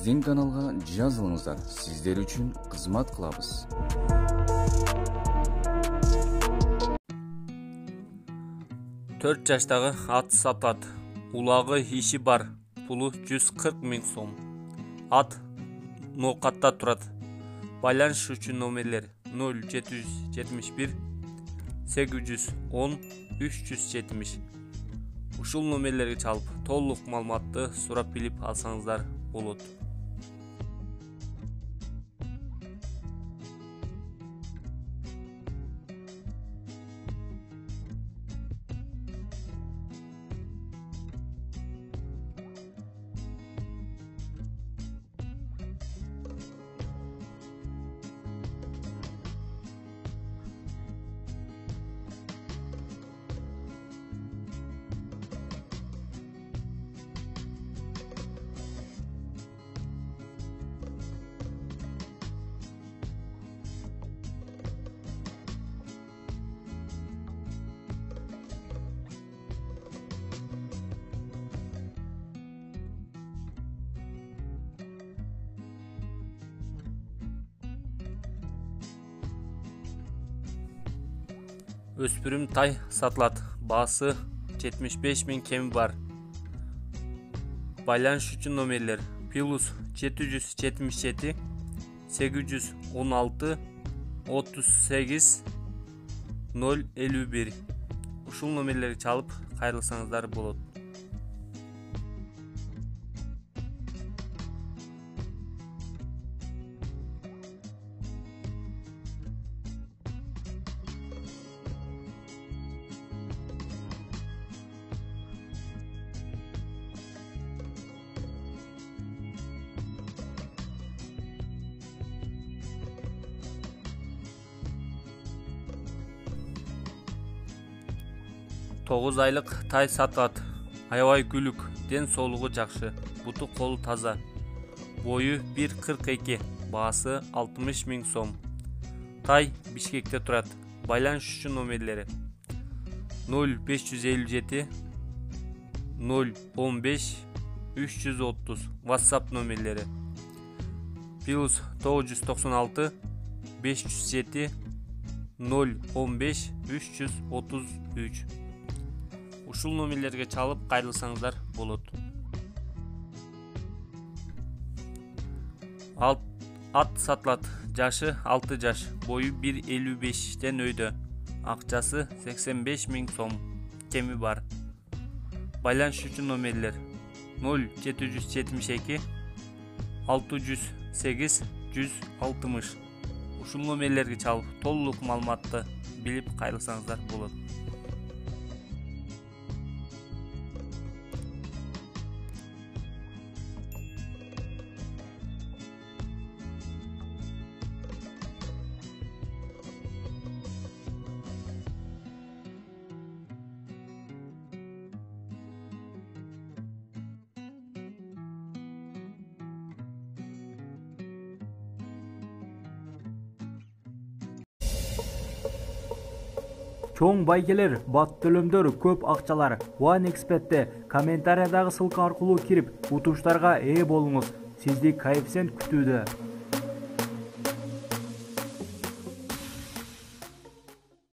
биздин каналга жазылыңыздар, сиздер үчүн кызмат кылабыз. Төрт жаштагы ат сатат. Улагы иши бар. Пулу 140 000 сом. Ат Ноокатта турат. Байланыш үчүн номерлер 0771 810 370. Ушул номерлерге чалып, толук маалыматты сурап билип алсаңыздар болот. Өспүрүм тай сатылат. Баасы 75 000 кеми бар. Байланыш үчүн номерлер +777 816 38 051. Ушул номерлерди чалып кайрылсаңыздар болот. Тогуз айлык тай сатылат. Аябай күлүк, ден соолугу жакшы, буту колу таза. Бою 1,42, баасы 60 000 сом. Тай Бишкекте турат. Байланыш үчүн номерлери 0557 015 330. WhatsApp номерлери +996 507 015 333. Ушул номерлерге чалып кайрылсаңыздар болот. Ат сатылат. Жашы 6 жаш, бою 1,55-тен өйдө. Акчасы 85 000 сом. Кеми бар. Байланыш үчүн номерлер 0772 608 160. Ушул номерлерге чалып толук маалыматты билип кайрылсаңыздар болот. Чоң байгелер, бат төлөмдөр, көп акчалар OneXBet'те комментариядагы ссылка аркылуу кирип, утуштарга ээ болуңуз. Сизди коэффициент күтүүдө.